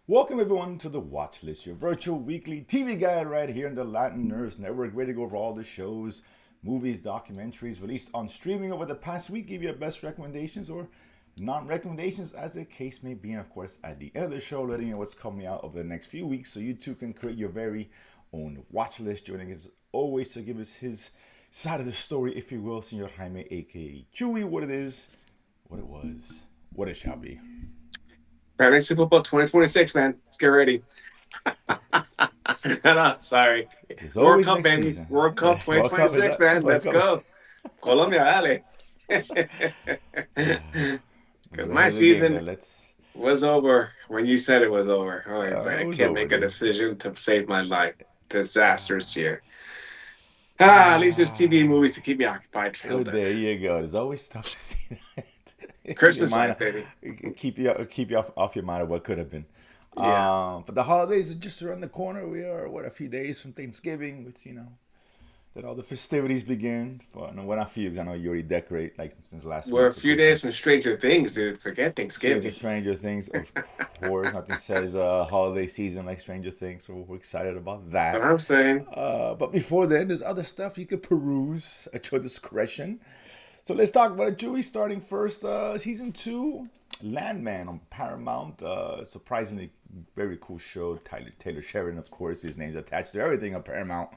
Welcome everyone to the Watchlist, your virtual weekly TV guide right here on the Latin Nerds Network, ready to go over all the shows, movies, documentaries released on streaming over the past week, give you our best recommendations or non-recommendations as the case may be, and of course at the end of the show letting you know what's coming out over the next few weeks so you too can create your very own watch list. Joining us always to give us his side of the story, if you will, Senor Jaime, aka Chewy, what it is, what it was, what it shall be. Fantasy Football 2026, man. Let's get ready. No, sorry. There's World always Cup, next baby. season. World Yeah, Cup World Cup is 2026, up. man. World Let's Cup. go. Colombia, Ale. Because Ahead my of the game there. season Let's. was over when you said it was over. Oh, but It I was can't over, make a dude. decision to save my life. Disastrous year. At least there's TV and Ah, movies to keep me occupied till then. there you go. It's always tough to see that. Keep your Christmas mind, lights, baby. keep you off your mind of what could have been. Yeah. But the holidays are just around the corner. We are what a few days from Thanksgiving, which then all the festivities begin. Well, not for you, 'cause I know you already decorate like since last We're week a for few days from Christmas. Stranger Things, dude. Forget Stranger Thanksgiving. Stranger Things, of course. Nothing says holiday season like Stranger Things, so we're excited about What that. I'm saying. But before then, there's other stuff you could peruse at your discretion. So let's talk about it, Chewie. Starting first, season two, Landman on Paramount. Surprisingly, very cool show. Taylor Sheridan, of course, his name's attached to everything on Paramount.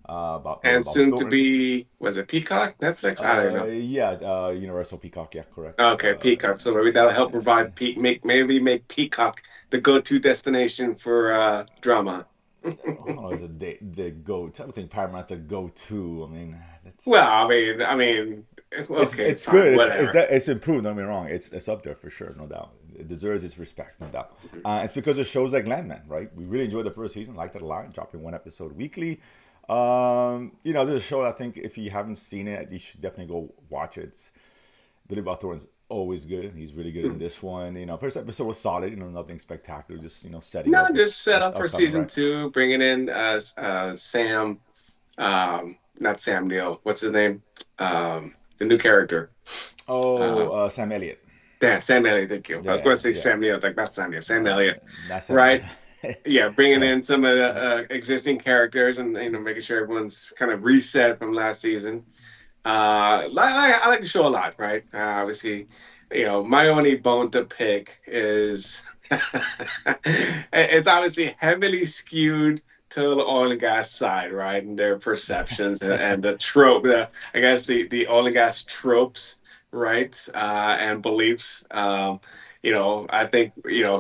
About And about soon to Thornton. be, was it Peacock, Netflix? I don't know. Yeah, Universal Peacock. Yeah, correct. Okay, Peacock. So maybe that'll help provide make Peacock the go-to destination for drama. I don't know, is it the go? I think Paramount's a go-to. I mean, that's Well, I mean, it's okay, it's fine, good. whatever. It's improved. Don't get me wrong. It's up there for sure, no doubt. It deserves its respect, no doubt. Mhm. It's because of shows like Landman, right? We really enjoyed the first season, liked it a lot, dropping one episode weekly. There's a show I think if you haven't seen it, you should definitely go watch it. Billy Bob Thornton's always good. He's really good in this one. First episode was solid. Nothing spectacular. Just setting No, up just set what's up for upcoming, season right? two, bringing in Sam, not Sam Neill. What's his name? The new character. Oh, Uh, Sam Elliott. yeah, Sam Elliott. Thank you. I was going Yeah, to say yeah. Sam Neill, like not Sam Neill, Sam Elliott, That's Sam. right? Yeah, bringing Hey, in some of the existing characters and making sure everyone's kind of reset from last season. I like the show a lot, right? Obviously, my only bone to pick is it's obviously heavily skewed to the oil and gas side, right? And their perceptions and the trope, I guess the oil and gas tropes, right? And beliefs. I think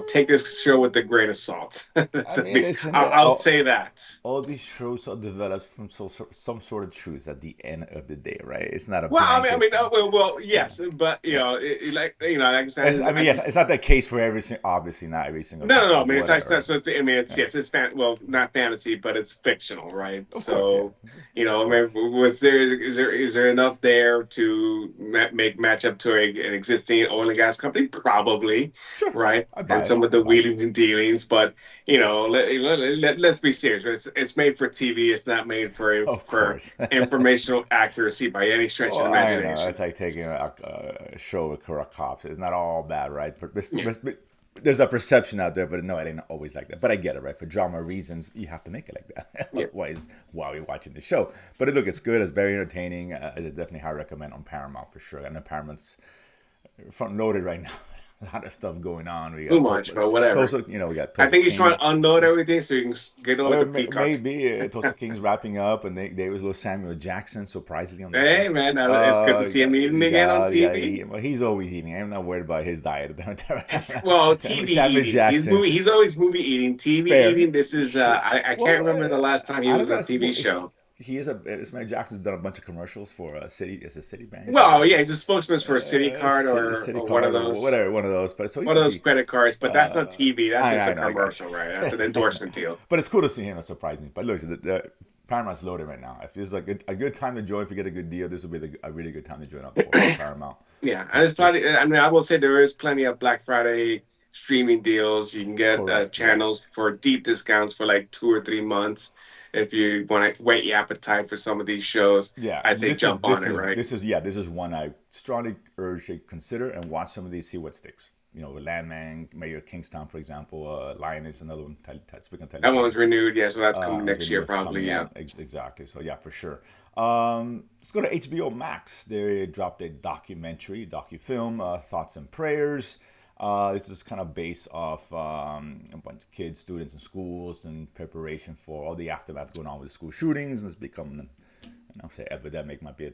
take this show with a grain of salt. I mean, listen, I'll say that. all these shows are developed from some sort of truth at the end of the day, right? It's not a Well, I mean, blanket thing. Yeah, yes, but yeah. like I said, I I mean, yes, just it's not the case for obviously not every single no, no, time, no. I but mean, it's not. whatever, That's what I mean. It's right? yes, it's well, not fantasy, but it's fictional, right? Of course, yeah, So, of I course. mean, is there enough there to make match up to an existing oil and gas company? Probably, Sure, right? I And buy it. some of I the buy it. wheelings and dealings, but let's be serious. It's made for TV. It's not made Of for course. informational accuracy by any stretch of Well, the I know imagination. it's like taking a show with corrupt cops. It's not all bad, right? Yeah, There's a perception out there, but no, it ain't always like that. But I get it, right? For drama reasons, you have to make it like that. yeah. Otherwise, why are we watching the show? But look, it's good. It's very entertaining. I definitely highly recommend on Paramount for sure. And the Paramount's front loaded right now. A lot of stuff going on. We Too got much, but whatever. Tulsa, we got I Tulsa think he's trying King. to unload everything so you can get over to Peacock. Maybe Tulsa King's wrapping up, and there was little Samuel Jackson surprisingly on that Hey show. man, it's good to see him eating again on You got TV. eat. Well, he's always eating. I'm not worried about his diet. Well, Samuel, TV Samuel eating. Jackson, He's always movie eating. TV fair, eating. This is sure. I can't Well, remember the last time he I was don't on know. a TV show. He is a Samuel Jackson's done a bunch of commercials for a city. It's a Citibank or Well, whatever. yeah, he's a spokesman for a City Card City or one of card or those whatever, one of those. But so he's one of those pretty. credit cards, but that's not TV. That's just I a know, I got commercial, right? you. That's an endorsement deal. But it's cool to see him. It's surprising. But look, the Paramount's loaded right now. If it's a good time to join, if you get a good deal, this will be a really good time to join up for Paramount. Yeah, and It's it's just probably. I mean, I will say there is plenty of Black Friday streaming deals. You can get correct. Yeah. channels for deep discounts for like 2 or 3 months. If you want to whet your appetite for some of these shows, Yeah, I'd say jump on it. Right? this is one I strongly urge you to consider and watch some of these, see what sticks. Landman, Mayor of Kingstown, for example. Lion is another one. Speaking of That one television, was renewed, yeah, so that's coming it's next year video is probably, coming yeah. out exactly. So yeah, for sure. Let's go to HBO Max. They dropped a docu-film, Thoughts and Prayers. This is kind of based off a bunch of kids, students in schools, and preparation for all the aftermath going on with the school shootings. And it's become, I'll say epidemic might be a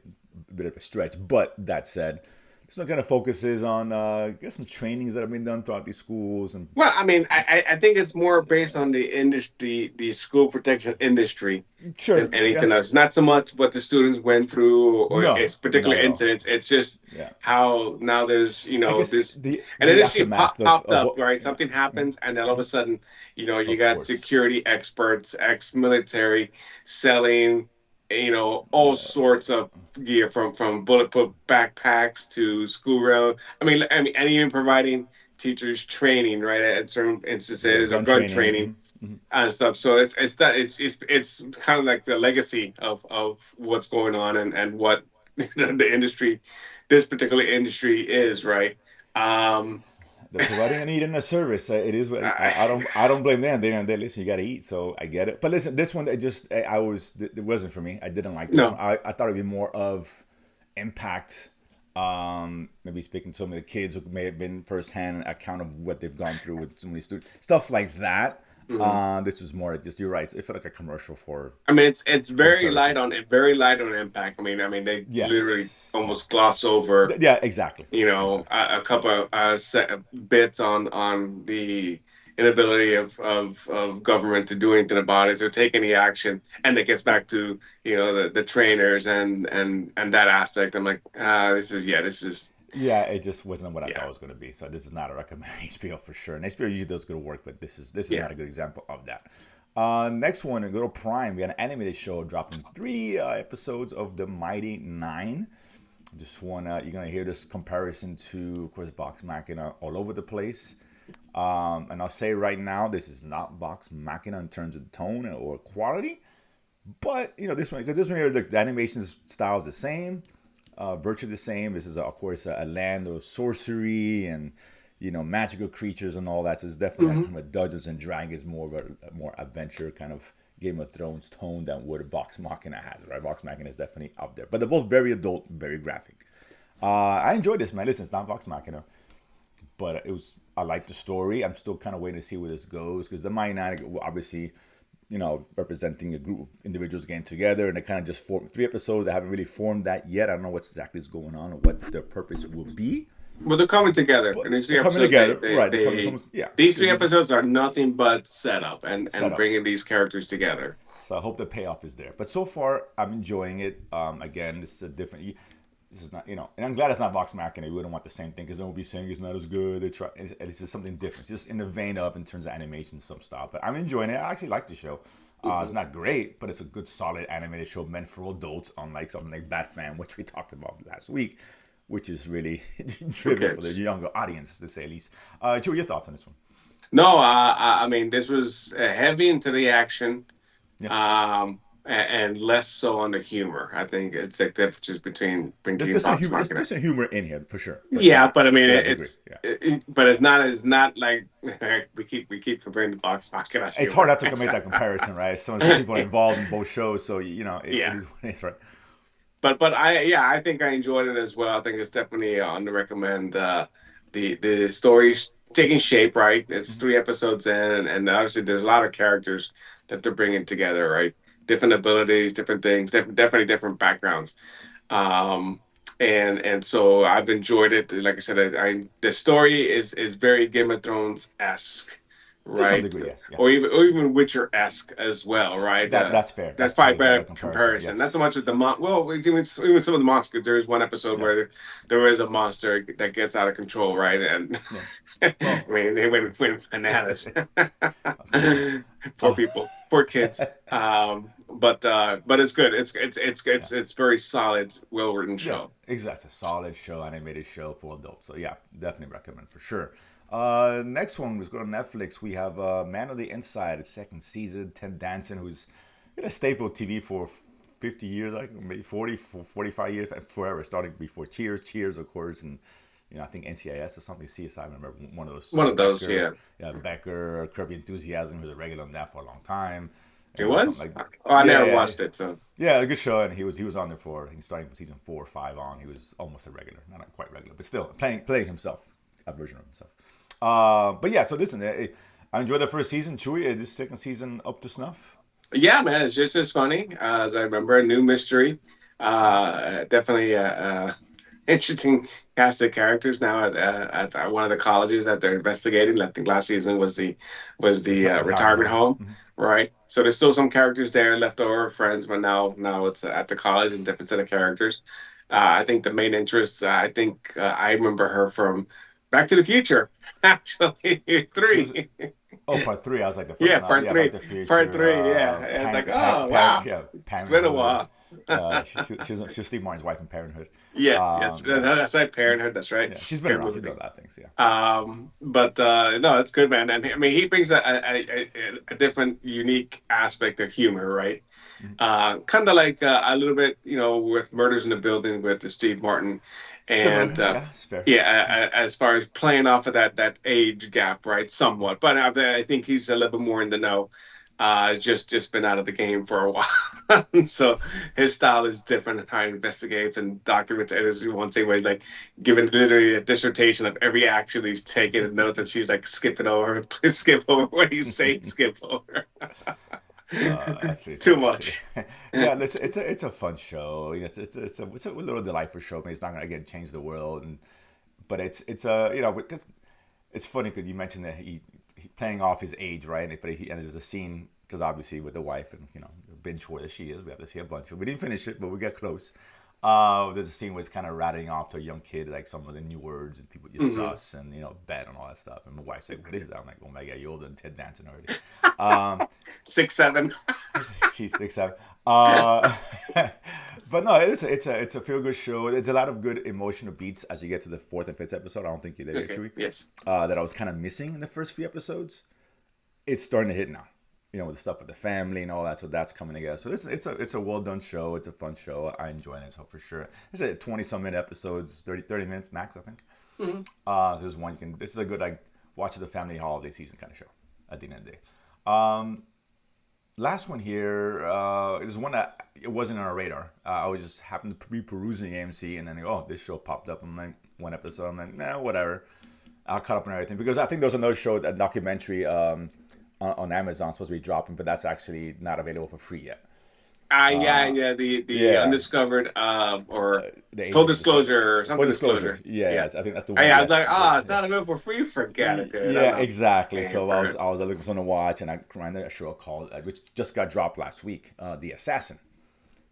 bit of a stretch, but that said, this one kind of focuses on, I guess, some trainings that have been done throughout these schools and Well, I mean, I think it's more based on the industry, the school protection industry, than sure, yeah, anything else. Not so much what the students went through or no, its not particular at all. incidents. It's just Yeah, how now there's, I guess this, and the initially aftermath popped of up, what, right? yeah, Something yeah, happens, and then all of a sudden, you of got course, security experts, ex-military, selling, all sorts of gear from bulletproof backpacks to school rail. And even providing teachers training, right, at certain yeah, instances or gun gun training. training Hmm. and stuff. So it's kind of like the legacy of what's going on and what the industry, this particular industry is, right. Um, They're providing a need and a service. It is. I, I don't blame them. They listen. You got to eat, so I get it. But listen, this one, it wasn't for me. I didn't like this one. no, I thought it'd be more of impact. Maybe speaking to some of the kids who may have been firsthand account of what they've gone through with so many students, stuff like that. mhm. This was more just, you're right. It felt like a commercial for I mean, it's some very light services. on it, very light on impact. I mean, they literally Yes. almost gloss over, Yeah. Exactly. Exactly. a couple of bits on the inability of government to do anything about it or take any action, and it gets back to the trainers and that aspect. I'm like, this is Yeah, it just wasn't what I thought yeah, it was going to be. So this is not a recommend HBO for sure. And HBO usually does good work, but this is yeah. not a good example of that. Next one, a little Prime. We got an animated show dropping 3 episodes of the Mighty Nein. Just wanna you're gonna hear this comparison to, of course, Vox Machina all over the place. And I'll say right now, this is not Vox Machina in terms of tone or quality. But this one, because this one here, the animation style is the same, virtually the same. This is of course a land of sorcery and magical creatures and all that. So it's definitely Hmm. from a Dungeons and Dragons, more of a more adventure kind of Game of Thrones tone than what Vox Machina has. Right, Vox Machina is definitely up there, but they're both very adult, very graphic. I enjoyed this, man. Listen, it's not Vox Machina, but I like the story. I'm still kind of waiting to see where this goes because the Mighty Nine, obviously, representing a group of individuals getting together, and they kind of just formed 3 episodes. They haven't really formed that yet. I don't know what exactly is going on or what their purpose will be, Well, they're coming together, but and these they're three coming episodes, together, right? They're coming. they Yeah, these three they just episodes are nothing but setup and set up. bringing these characters together. So I hope the payoff is there. But so far, I'm enjoying it. Again, this is a different. This is not, and I'm glad it's not Vox Machina. We wouldn't want the same thing because they'll be saying it's not as good. They try. It's just something different. It's just in the vein of, in terms of animation, some style. But I'm enjoying it. I actually like the show. It's Hmm. not great, but it's a good, solid animated show meant for adults, unlike something like Batman, which we talked about last week, which is really For driven for the kids. younger audience, to say at least. Joe, your thoughts on this one? No, I mean this was heavy into the action, Yeah, and less so on the humor. I think it's like differences between there's some Fox humor. There's, Machina. there's some humor in here for sure, but Yeah, not but I mean to that degree. it's Yeah. but it's not like we keep comparing the Fox Machina It's hard humor. not to make that comparison, right? Some people are involved in both shows, so it Yeah. is what it is, right? But I think I enjoyed it as well. I think it's definitely on the recommend. The story's taking shape, right? It's Mm-hmm. 3 episodes in, and obviously there's a lot of characters that they're bringing together, right? Different abilities, different things, definitely different backgrounds. Um, and so I've enjoyed it. Like I said, the story is very Game of Thrones esque, To some right? degree, yes, yeah. Or even Witcher esque as well, right? That's fair. That's That's probably probably a better better comparison. comparison. Not so much with the Yes. well, even some of the monsters. There is one episode Yeah. where there is a monster that gets out of control, right? And Yeah. I Well, mean, they went bananas. I was gonna say. Poor Oh. people, poor kids. But it's good. Yeah. It's very solid, well written Yeah, show. exactly. It's a solid show, animated show for adults. So yeah, definitely recommend for sure. Next one, let's go to Netflix. We have Man of the Inside, the second season. Ted Danson, who's been a staple of TV for 50 years, like maybe 40, 45 years, forever. Starting before Cheers, of course, and I think NCIS or something, CSI. I remember one of those. One of those, Becker, yeah. yeah, Becker, Kirby Enthusiasm, who was a regular on that for a long time. It Something was? like, Oh, I never yeah, watched it, so. yeah, a good show, and he was on there for, I think, starting from season 4 or 5 on. He was almost a regular, not quite regular, but still playing himself, a version of himself. But yeah, so listen, I enjoyed the first season. Chewy, is this second season up to snuff? Yeah, man, it's just as funny as I remember. A new mystery. Definitely interesting cast of characters now at one of the colleges that they're investigating. I think last season was the Retirement retirement home. home, Mm-hmm. right? So there's still some characters there left over, friends, but now it's at the college and different set of characters. I think the main interest. I think I remember her from Back to the Future, actually She was, three. oh, part three. I was like the first Yeah, one. part Yeah, Back three. to the Part Future. three. Yeah, it's like, oh Parent, wow, yeah, it's been a Parenthood. while. She was Steve Martin's wife in Parenthood. Yeah, yes, Yeah, that's right. Parenthood. That's right. yeah. She's been Great around. She's movie. done a lot of things. Yeah. But no, it's good, man. And I mean, he brings a different, unique aspect of humor, right? Mm-hmm. Kind of like a little bit, with Murders in the Building with the Steve Martin, Similar. and Yeah, it's fair. yeah, as far as playing off of that age gap, right? Somewhat, but I think he's a little bit more in the know. Just been out of the game for a while, so his style is different. How he investigates and documents, and as one say, where he's like giving literally a dissertation of every action he's taken, and notes that she's like skipping over, please skip over what he's saying, skip over. That's pretty Too funny, actually. much. Yeah, it's a fun show. It's a little delightful show. I mean, it's not gonna again change the world, but it's because it's funny because you mentioned that he playing off his age, right? And there's a scene because obviously with the wife and binge whore that she is, we have to see a bunch of. We didn't finish it, but we got close. There's a scene where it's kind of rattling off to a young kid like some of the new words and people just sus and bet and all that stuff. And my wife's like, "What is that?" I'm like, "Oh my god, you're older than Ted Danson already." 6'7". She's 6'7". But no, it's a feel good show. There's a lot of good emotional beats as you get to the fourth and fifth episode. I don't think you're there, Okay. Chewy. Yes. That I was kind of missing in the first few episodes. It's starting to hit now. With the stuff with the family and all that. So that's coming together. So it's a well done show. It's a fun show. I enjoy it. So for sure, it's a 20-some minute episodes, 30 minutes max, I think. Mm-hmm. So there's one you can. This is a good like watch the family holiday season kind of show. At the end of the day. Last one here is one that it wasn't on our radar. I was just happened to be perusing AMC and then this show popped up. I'm like one episode. I'm like nah, whatever. I'll cut up on everything because I think there was another show, a documentary. On Amazon supposed to be dropping, but that's actually not available for free yet. Yeah. The undiscovered or The full Agent disclosure or something. Full disclosure. Yeah. Yes, I think that's the one. I was like, it's not available for free. Forget it, dude. Yeah, exactly. Paying So for I was it. looking for something to watch, and I ran a show called which just got dropped last week. The Assassin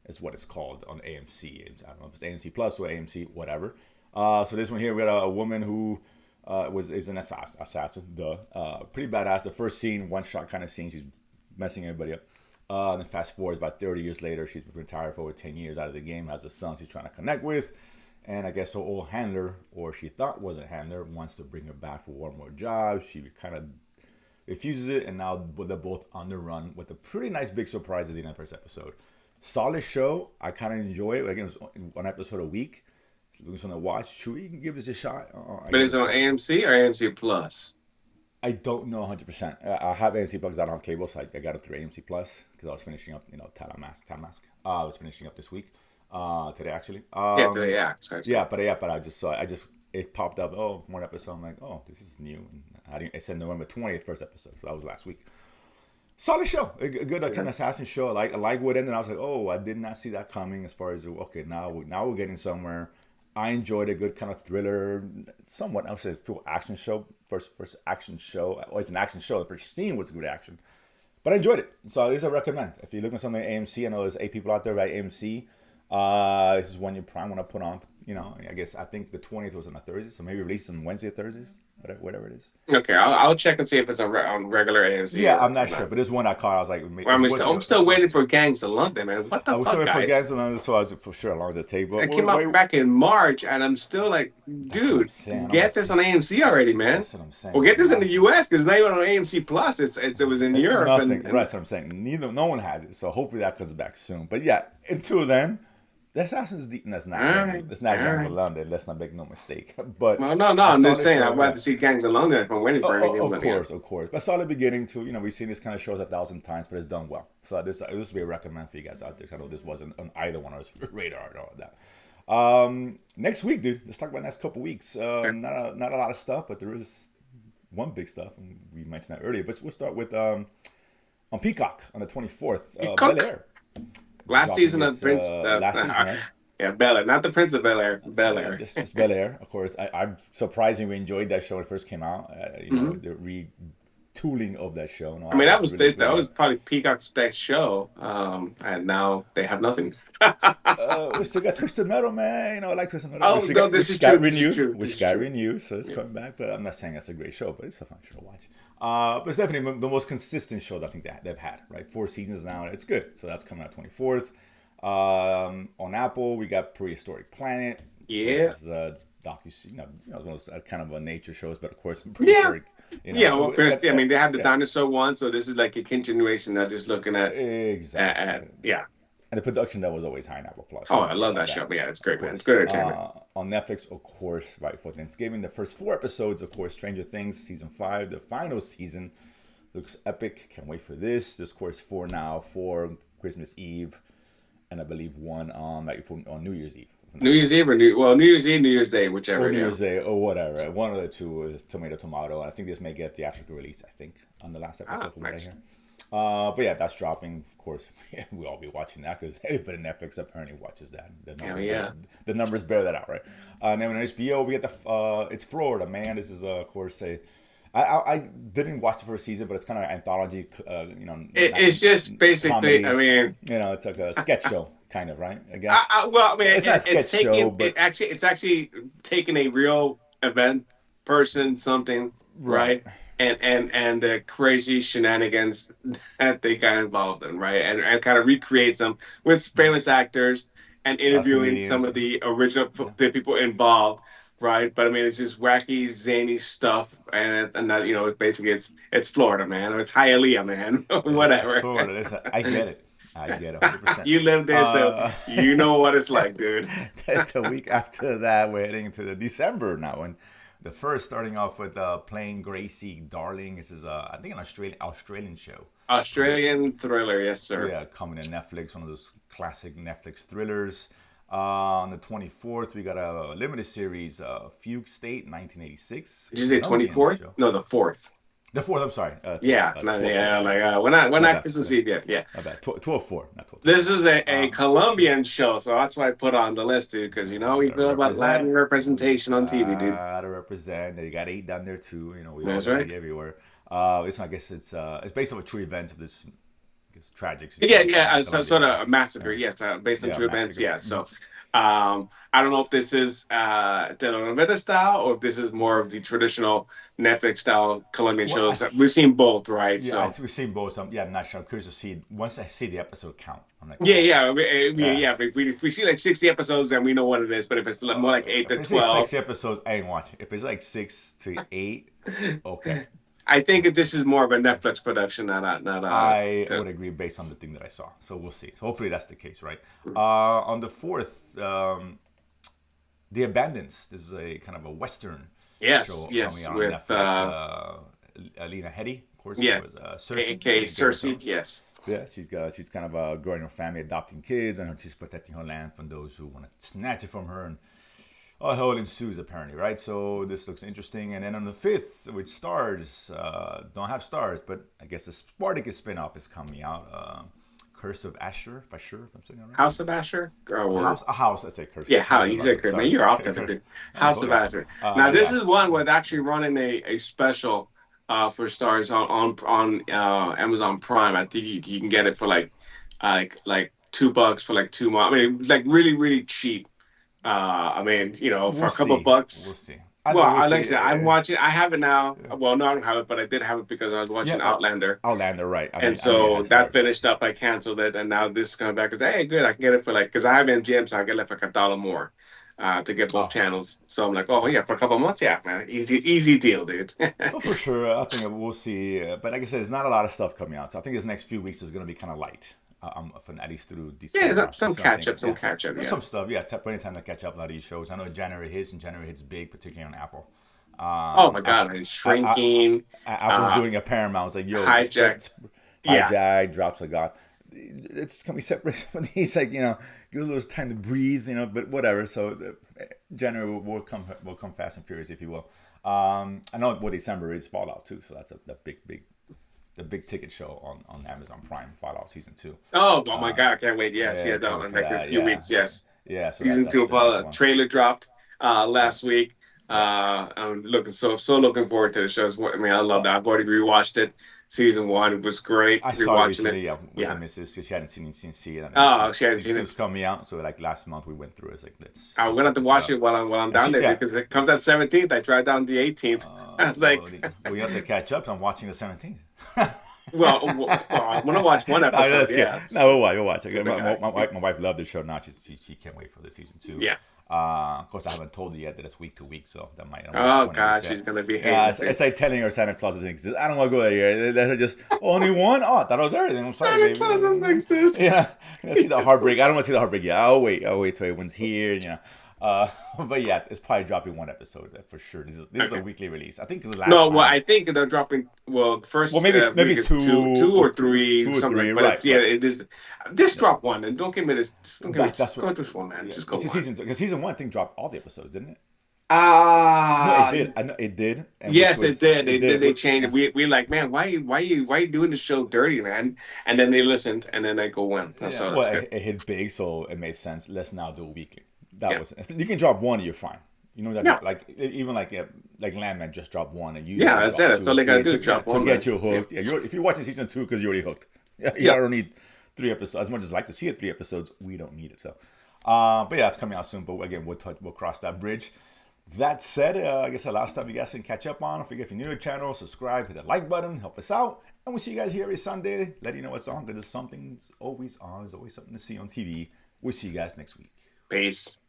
is what it's called on AMC. I don't know if it's AMC Plus or AMC whatever. So this one here, we got a woman who is an assassin. Pretty badass. The first scene, one shot kind of scene. She's messing everybody up. And then fast forward about 30 years later, she's been retired for over 10 years out of the game. Has a son she's trying to connect with, and I guess her old handler, or she thought was a handler, wants to bring her back for one more job. She kind of refuses it, and now they're both on the run with a pretty nice big surprise at the end of the first episode. Solid show. I kind of enjoy it. Again, it's one episode a week. Looking something to watch. Chewy, you can give this a shot. But is it on AMC or AMC Plus? I don't know 100%. I have AMC Plus. I don't have cable, so I got it through AMC Plus because I was finishing up, Talamask. I was finishing up this week, today actually. Today, yeah. Sorry. Yeah, but I just saw. It popped up. Oh, one episode. I'm like, oh, this is new. And it said November 20th, first episode, so that was last week. Solid show, a good kind of assassin show. I like what ended. I was like, oh, I did not see that coming. As far as okay, now we're getting somewhere. I enjoyed a good kind of thriller, somewhat. I would say full action show. First action show. Oh, it's an action show. The first scene was good action, but I enjoyed it. So this I recommend. If you're looking at something at AMC, I know there's 8 people out there at AMC. This is one you probably want to put on. I think the 20th was on a Thursday, so maybe release on Wednesday or Thursdays, whatever it is. Okay, I'll check and see if it's on regular AMC. Yeah, I'm not sure, but this one I caught. I was like, I'm still waiting for Gangs of London, man. What the fuck, guys? I was waiting for Gangs of London, so I was for sure along the table. It came out back in March, and I'm still like, dude, get this on AMC already, man. That's what I'm saying. Well, get this in the US because now you're on AMC Plus. It was in Europe. Nothing. That's what I'm saying. No one has it, so hopefully that comes back soon. But yeah, until then, The Assassin's That's All not gangs. right, It's not all gangs of right. London. Let's not make no mistake. But Well, no, I I'm saw just the saying I show. wanted Yeah. to see Gangs of London if I'm waiting for anything, Of but yeah. course, of course. But I saw the beginning too. We've seen this kind of shows 1,000 times, but it's done well. So this would be a recommend for you guys out there. 'Cause I know this wasn't on either one of us radar or all of that. Next week, dude. Let's talk about next couple weeks. Not a lot of stuff, but there is one big stuff, and we mentioned that earlier. But we'll start with on Peacock on the 24th, You Bel cook. Air Last dropping season of its Prince, last season, right? yeah, Bel Air, not the Prince of Bel Air, Bel Air. Just Bel Air, of course. I'm surprisingly enjoyed that show when it first came out. Hmm. The retooling of that show. No, I mean, I was really, that really was like. probably Peacock's best show, and now they have nothing. We still got Twisted Metal, man. I like Twisted Metal, Oh no, this is true. This is true. This which is got true. renewed, so it's Yeah. coming back. But I'm not saying that's a great show, but it's a fun show to watch. But it's definitely the most consistent show that I think they've had. Right, 4 seasons now, and it's good. So that's coming out 24th. On Apple, we got Prehistoric Planet. Of course, Yeah. this is a docu, those kind of a nature shows, but of course, Yeah. prehistoric. Yeah. Well, first, I mean, they had the Yeah, dinosaur one, so this is like a continuation. Not just looking at exactly. yeah. And the production that was always high in Apple Plus. Oh, We I don't love care that about show. Yeah, it's Of great, man. It's good course. entertainment. On Netflix, of course, right for Thanksgiving, the first 4 episodes, of course, Stranger Things, season 5, the final season. Looks epic. Can't wait for this. There's, of course, 4 Christmas Eve, and I believe one on New Year's Eve. If I'm New not Year's mistaken. Eve or New Year's Eve, New Year's Day, Or whichever. New Yeah. Year's Day, or whatever. One of the two is tomato. I think this may get theatrical release, I think, on the last Ah, episode from what I nice. hear. But yeah, that's dropping. Of course, we'll all be watching that because everybody on Netflix apparently watches that. Hell yeah. The numbers bear that out, right? And then on HBO, we get it's Florida, man. This is, of course, I didn't watch the first season, but it's kind of anthology, It's just basically, I comedy. mean, It's like a sketch show, kind of, right? I guess well, I mean, it's not a sketch show, but it's actually taking a real event, person, something, right. right, and the crazy shenanigans that they got involved in, right, and kind of recreate them with famous actors and A lot of interviewing some comedians. of the original Yeah. the people involved. Right, but I mean, it's just wacky, zany stuff, and that basically it's Florida, man, or it's Hialeah, man, It's whatever. Florida. I get it. I get it 100%. You live there, so Uh, you know what it's like, dude. the week after that, we're heading into the December now, and the first starting off with Playing Gracie Darling. This is I think an Australian show coming. Australian thriller, yes, sir. Yeah, coming to Netflix. One of those classic Netflix thrillers. On the 24th, we got a limited series, Fugue State, 1986, Did you say Colombian 24th? show. No, the 4th. The fourth, I'm sorry, Yeah, 12th. yeah, My bad. like we're My not bad. Christmas Eve yet. Yeah, My bad. 12-4, not 12-3. this is a Um, Colombian show, so that's why I put on the list, dude. Because we Gotta feel about Latin represent. We representation on TV, dude. gotta represent. They got 8 down there too. We all That's got right. 8 everywhere. I guess it's based on a true events of this, I guess, tragic Yeah, situation yeah, in so, Colombia, sort right? of a massacre, Yeah, yes, based on yeah, true events, massacre. yeah. So, I don't know if this is telenovela style or if this is more of the traditional Netflix style Colombian Well, shows. We've seen both, right? yeah, So, we've seen both. Yeah, I'm not sure. I'm curious to see once I see the episode count. I'm like, yeah, oh, okay. yeah, Yeah. yeah. If we see like 60 episodes, then we know what it is. But if it's more like 8 If to it's like 12, 6 episodes, I ain't watching. If it's like 6 to 8, okay. I think that this is more of a Netflix production, not I to- would agree based on the thing that I saw. So we'll see. So hopefully that's the case, right? On the 4th, The Abandons. This is a kind of a Western show coming out on with Netflix. Alina Heddy, of course, yeah, was Cersei. aka in Game of Cersei, Thrones. yes. Yeah, she's kind of growing her family, adopting kids, and she's protecting her land from those who want to snatch it from her. And all hell ensues, apparently, right? So this looks interesting. And then on the 5th, which stars, don't have stars, but I guess the Spartacus spinoff is coming out. Curse of Asher, if I'm saying that right. House of Asher, A house. I say curse. yeah, how Curse you of said Asher. Chris, man, Sorry. you're off Okay, to curse. House Go of ahead. Asher. Now this is Yes. one with actually running a special for stars on Amazon Prime. I think you can get it for like $2 for like 2 months. I mean, like really cheap. I mean, for We'll a couple see. bucks. We'll see. I Well, know we'll like I see. said, I'm watching. I have it now. Yeah. Well, no, I don't have it, but I did have it because I was watching Yeah, Outlander. Outlander, right? I And mean, so it has that stars. finished up. I canceled it, and now this is coming back. Cause hey, good, I can get it for because I have MGM, so I get it for like $1 more to get both Oh, channels. So I'm like, oh okay. yeah, for a couple months, yeah, man, easy deal, dude. Well, for sure. I think we'll see. But like I said, there's not a lot of stuff coming out. So I think this next few weeks is going to be kind of light. from at least through Yeah, December. some That's what I'm catch up, thinking. some Yeah, catch up. there's Yeah. some stuff. Yeah, plenty of time to catch up on a lot of these shows. I know January hits, and January hits big, particularly on Apple. Oh my Apple, God, it's shrinking. Apple's Uh, doing a Paramount. It's like, yo, hijack. Yeah. hijack, drops of God. It's can we separate some of these? Like, give a little time to breathe, but whatever. So January will come fast and furious, if you will. I know what December is Fallout too, so that's the big ticket show on Amazon Prime, Fallout season 2. Oh my God, I can't wait. Yes, Yeah, yeah, can't no, wait in for like a that. few Yeah, weeks. Yes, yeah. So season that's two of the next one. trailer dropped Yeah, last week. yeah. I'm looking so looking forward to the shows. I mean, I love Well, that. I've already rewatched it. Season one, it was great. I saw it Rewatching it. recently, yeah, with the Yeah. missus. She hadn't seen it. I mean, Oh, she hadn't season seen two's it. coming out, so like last month we went through it. It's like I'm let's gonna have check to this shit watch out. it while I'm And down she there yeah. because it comes out 17th. I drive down the 18th. I was Well, like, we have to catch up. So I'm watching the 17th. well, I'm gonna watch one No, episode. that's good. Yeah, No, we'll watch. stupid guy. My wife loved the show. Now she can't wait for the season 2. Yeah. Of course, I haven't told her yet that it's week to week, so that might. Oh God, she's gonna be hating Yeah, it. it's like telling her Santa Claus doesn't exist. I don't want to go there. Let her just only one. Oh, I thought it was everything. I'm sorry, Santa baby. Claus doesn't exist. Yeah, see the heartbreak. I don't want to see the heartbreak yet. I'll wait till everyone's here. But yeah, it's probably dropping one episode for sure. This is a Okay. weekly release. I think because last No, well, time. I think they're dropping. Well, the first Well, maybe week is two two or three, or something three. like. But Right, it's yeah, right. it is. Just drop one and don't give me this. Just don't give me. That's Just go what. to this one, man. Yeah, Just go it's one. because season 1 I think dropped all the episodes, didn't it? No, it Ah, did. I know it did. And yes, it did. They Which, changed it. We like, man, why you doing the show dirty, man? And then they listened, and then they go win. yeah. So Well, that's good. it hit big, so it made sense. Let's now do it weekly. That Yeah, was. You can drop one, you're fine. You know that yeah, like even like Landman just dropped one, and you yeah. gotta That's drop it. two That's or all they gotta three do. Drop to one, get man. you Yeah, hooked. Yeah, if you're watching season 2 because you're already hooked. Yeah, you yeah. don't need 3 episodes. As much as I like to see it 3 episodes, we don't need it. So, but yeah, it's coming out soon. But again, we'll cross that bridge. That said, I guess the last time you guys can catch up on. Don't forget if you're new to the channel, subscribe, hit the like button, help us out. And we'll see you guys here every Sunday. Let you know what's on. There's something's always on. There's always something to see on TV. We'll see you guys next week. Peace.